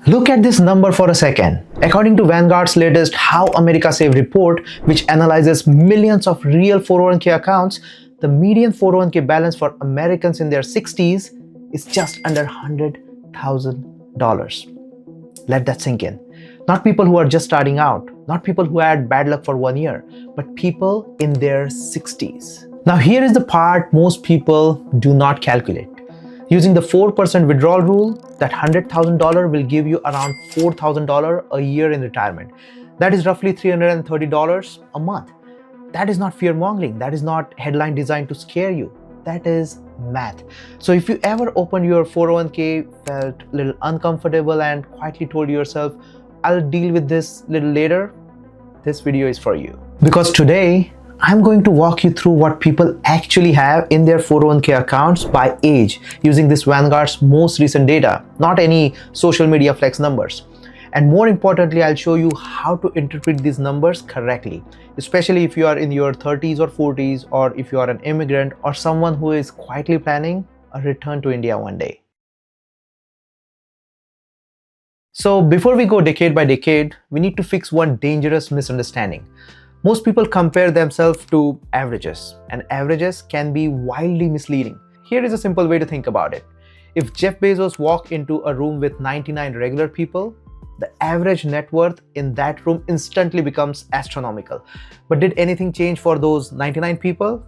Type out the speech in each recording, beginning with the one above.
Look at this number for a second. According to Vanguard's latest How America Saved report, which analyzes millions of real 401k accounts, the median 401k balance for Americans in their 60s is just under $100,000. Let that sink in. Not people who are just starting out, not people who had bad luck for 1 year, but people in their 60s. Now here is the part most people do not calculate. Using the 4% withdrawal rule, that $100,000 will give you around $4,000 a year in retirement. That is roughly $330 a month. That is not fear-mongering. That is not headline designed to scare you. That is math. So if you ever opened your 401k, felt a little uncomfortable and quietly told yourself, I'll deal with this a little later, this video is for you. Because today, I'm going to walk you through what people actually have in their 401k accounts by age using this Vanguard's most recent data, not any social media flex numbers. And more importantly, I'll show you how to interpret these numbers correctly, especially if you are in your 30s or 40s, or if you are an immigrant or someone who is quietly planning a return to India one day. So before we go decade by decade, we need to fix one dangerous misunderstanding. Most people compare themselves to averages, and averages can be wildly misleading. Here is a simple way to think about it. If Jeff Bezos walked into a room with 99 regular people, the average net worth in that room instantly becomes astronomical. But did anything change for those 99 people?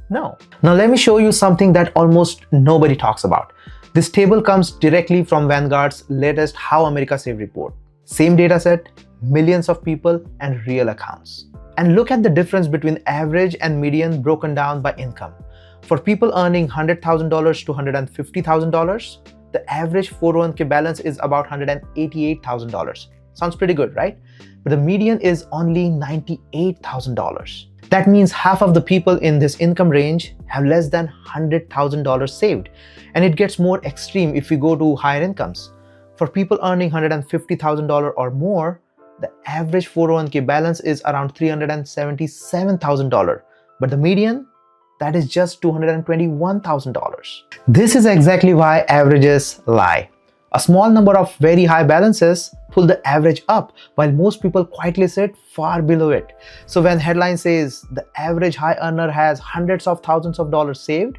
No. Now let me show you something that almost nobody talks about. This table comes directly from Vanguard's latest How America Saved report. Same data set, millions of people, and real accounts. And look at the difference between average and median broken down by income. For people earning $100,000 to $150,000, the average 401k balance is about $188,000. Sounds pretty good, right? But the median is only $98,000. That means half of the people in this income range have less than $100,000 saved. And it gets more extreme if we go to higher incomes. For people earning $150,000 or more, the average 401k balance is around $377,000, but the median, that is just $221,000. This is exactly why averages lie. A small number of very high balances pull the average up, while most people quietly sit far below it. So when headline says the average high earner has hundreds of thousands of dollars saved,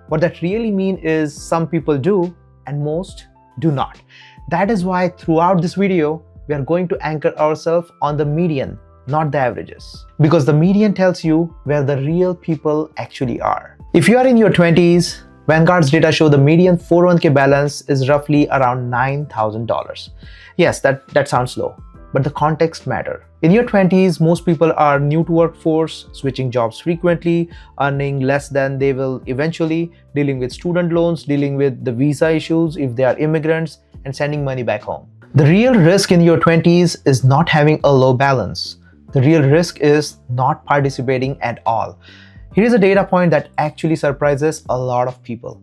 what that really means is some people do and most do not. That is why throughout this video, we are going to anchor ourselves on the median, not the averages. Because the median tells you where the real people actually are. If you are in your 20s, Vanguard's data show the median 401k balance is roughly around $9,000. Yes, that sounds low, but the context matters. In your 20s, most people are new to workforce, switching jobs frequently, earning less than they will eventually, dealing with student loans, dealing with the visa issues if they are immigrants, and sending money back home. The real risk in your 20s is not having a low balance. The real risk is not participating at all. Here is a data point that actually surprises a lot of people.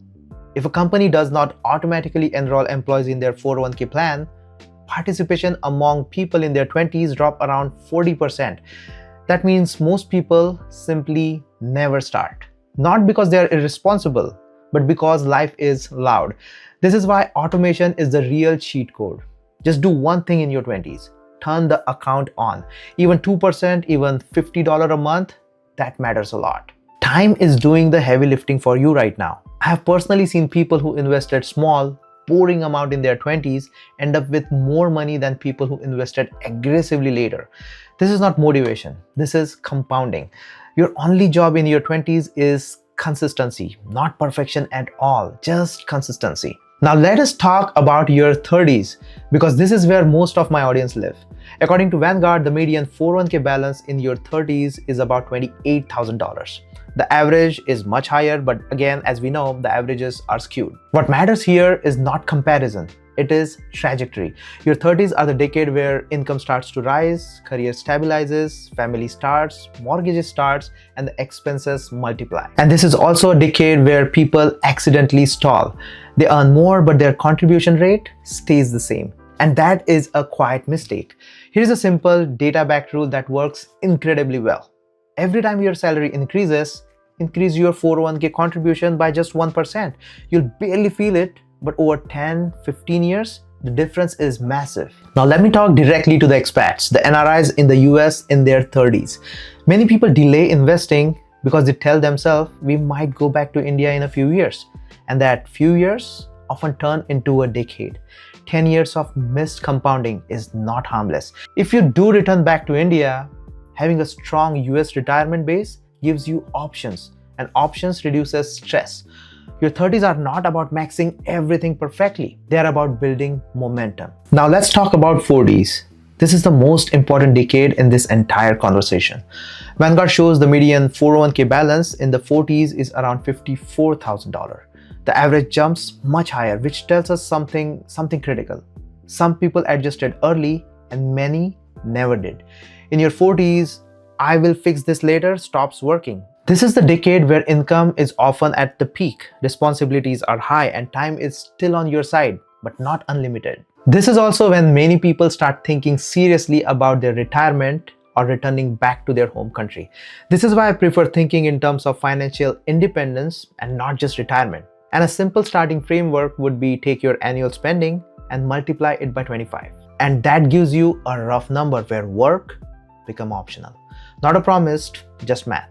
If a company does not automatically enroll employees in their 401k plan, participation among people in their 20s drop around 40%. That means most people simply never start. Not because they are irresponsible, but because life is loud. This is why automation is the real cheat code. Just do one thing in your 20s. Turn the account on. Even 2%, even $50 a month, that matters a lot. Time is doing the heavy lifting for you right now. I have personally seen people who invested small, boring amount in their 20s end up with more money than people who invested aggressively later. This is not motivation. This is compounding. Your only job in your 20s is consistency, not perfection at all, just consistency. Now let us talk about your 30s, because this is where most of my audience live. According to Vanguard, the median 401k balance in your 30s is about $28,000. The average is much higher, but again, as we know, the averages are skewed. What matters here is not comparison, it is trajectory. Your 30s are the decade where income starts to rise, career stabilizes, family starts, mortgages starts, and the expenses multiply. And this is also a decade where people accidentally stall. They earn more, but their contribution rate stays the same. And that is a quiet mistake. Here's a simple data-backed rule that works incredibly well. Every time your salary increases, increase your 401k contribution by just 1%. You'll barely feel it, but over 10, 15 years, the difference is massive. Now let me talk directly to the expats, the NRIs in the US in their 30s. Many people delay investing because they tell themselves we might go back to India in a few years. And that few years often turn into a decade. 10 years of missed compounding is not harmless. If you do return back to India, having a strong US retirement base gives you options, and options reduces stress. Your 30s are not about maxing everything perfectly. They are about building momentum. Now let's talk about 40s. This is the most important decade in this entire conversation. Vanguard shows the median 401k balance in the 40s is around $54,000. The average jumps much higher, which tells us something critical. Some people adjusted early and many never did. In your 40s, I will fix this later stops working. This is the decade where income is often at the peak, responsibilities are high, and time is still on your side, but not unlimited. This is also when many people start thinking seriously about their retirement or returning back to their home country. This is why I prefer thinking in terms of financial independence and not just retirement. And a simple starting framework would be take your annual spending and multiply it by 25. And that gives you a rough number where work becomes optional. Not a promise, just math.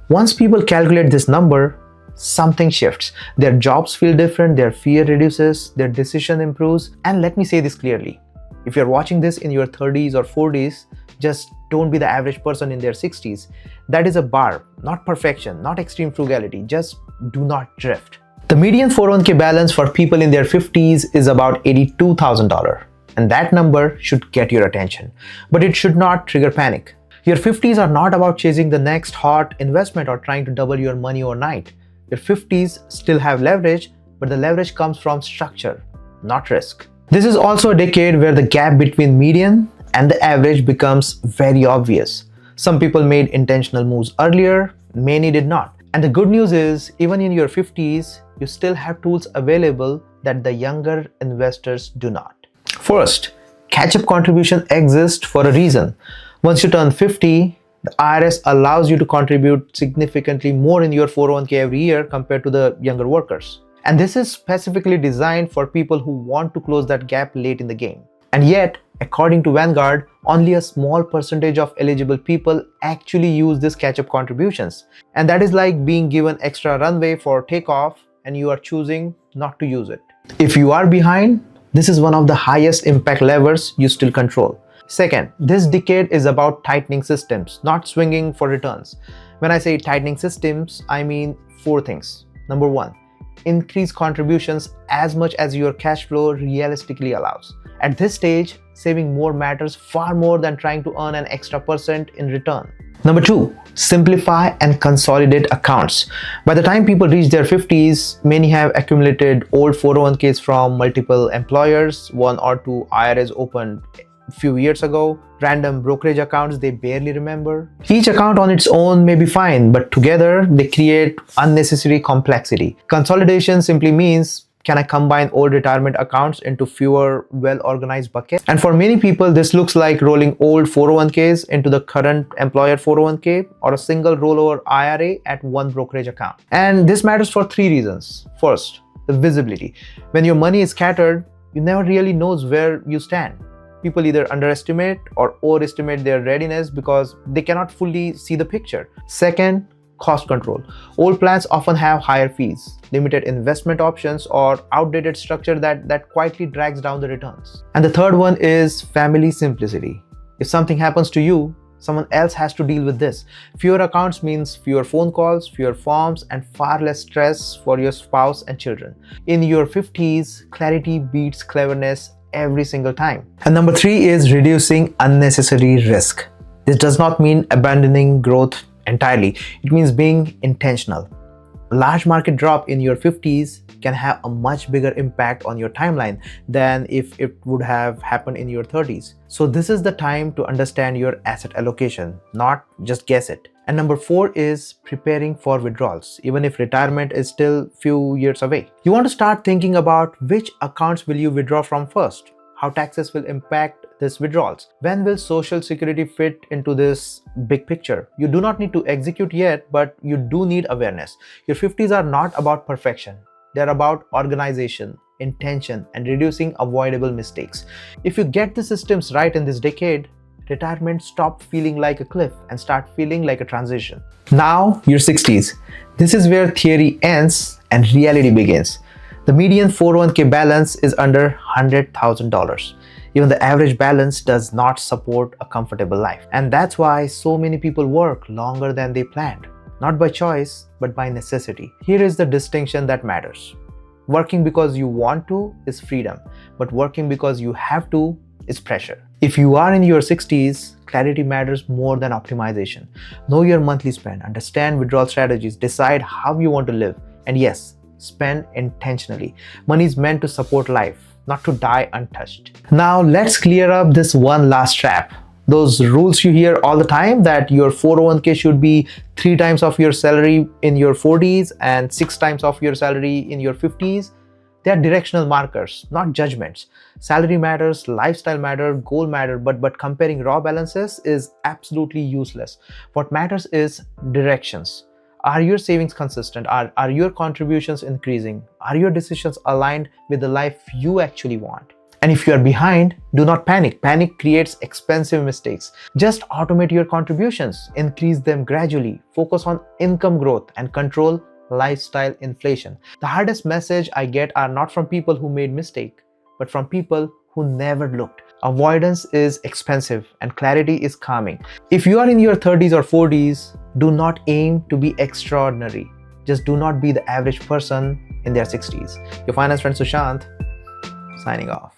Once people calculate this number, something shifts. Their jobs feel different, their fear reduces, their decision improves. And let me say this clearly. If you're watching this in your 30s or 40s, just don't be the average person in their 60s. That is a bar, not perfection, not extreme frugality. Just do not drift. The median 401k balance for people in their 50s is about $82,000. And that number should get your attention. But it should not trigger panic. Your 50s are not about chasing the next hot investment or trying to double your money overnight. Your 50s still have leverage, but the leverage comes from structure, not risk. This is also a decade where the gap between median and the average becomes very obvious. Some people made intentional moves earlier, many did not. And the good news is, even in your 50s, you still have tools available that the younger investors do not. First, catch-up contribution exists for a reason. Once you turn 50, the IRS allows you to contribute significantly more in your 401k every year compared to the younger workers. And this is specifically designed for people who want to close that gap late in the game. And yet, according to Vanguard, only a small percentage of eligible people actually use these catch-up contributions. And that is like being given extra runway for takeoff and you are choosing not to use it. If you are behind, this is one of the highest impact levers you still control. Second, this decade is about tightening systems, not swinging for returns. When I say tightening systems, I mean 4 things. Number 1, increase contributions as much as your cash flow realistically allows. At this stage, saving more matters far more than trying to earn an extra % in return. Number 2, simplify and consolidate accounts. By the time people reach their 50s, many have accumulated old 401ks from multiple employers, 1 or 2 IRAs opened few years ago, random brokerage accounts they barely remember. Each account on its own may be fine, but together they create unnecessary complexity. Consolidation simply means, can I combine old retirement accounts into fewer well-organized buckets? And for many people, this looks like rolling old 401ks into the current employer 401k or a single rollover IRA at one brokerage account. And this matters for 3 reasons. First, the visibility. When your money is scattered, you never really knows where you stand. People either underestimate or overestimate their readiness because they cannot fully see the picture. Second, cost control. Old plans often have higher fees, limited investment options, or outdated structure that quietly drags down the returns. And the third one is family simplicity. If something happens to you, someone else has to deal with this. Fewer accounts means fewer phone calls, fewer forms, and far less stress for your spouse and children. In your 50s, clarity beats cleverness every single time. And number 3 is reducing unnecessary risk. This does not mean abandoning growth entirely. It means being intentional. A large market drop in your 50s can have a much bigger impact on your timeline than if it would have happened in your 30s. So this is the time to understand your asset allocation, not just guess it. And number 4 is preparing for withdrawals, even if retirement is still few years away. You want to start thinking about which accounts will you withdraw from first, how taxes will impact these withdrawals, when will Social Security fit into this big picture. You do not need to execute yet, but you do need awareness. Your 50s are not about perfection. They're about organization. intention, and reducing avoidable mistakes. If you get the systems right in this decade, retirement stop feeling like a cliff and start feeling like a transition. Now, your 60s. This is where theory ends and reality begins. The median 401k balance is under $100,000. Even the average balance does not support a comfortable life. And that's why so many people work longer than they planned. Not by choice, but by necessity. Here is the distinction that matters. Working because you want to is freedom, but working because you have to is pressure. If you are in your 60s, clarity matters more than optimization. Know your monthly spend, understand withdrawal strategies, decide how you want to live, and yes, spend intentionally. Money is meant to support life, not to die untouched. Now let's clear up this one last trap. Those rules you hear all the time that your 401k should be 3 times of your salary in your 40s and 6 times of your salary in your 50s. They are directional markers, not judgments. Salary matters, lifestyle matter, goal matter, but comparing raw balances is absolutely useless. What matters is directions. Are your savings consistent? Are your contributions increasing? Are your decisions aligned with the life you actually want? And if you are behind, do not panic. Panic creates expensive mistakes. Just automate your contributions, increase them gradually, focus on income growth, and control lifestyle inflation. The hardest message I get are not from people who made mistake, but from people who never looked. Avoidance is expensive and clarity is calming. If you are in your 30s or 40s, do not aim to be extraordinary. Just do not be the average person in their 60s. Your finance friend Sushant, signing off.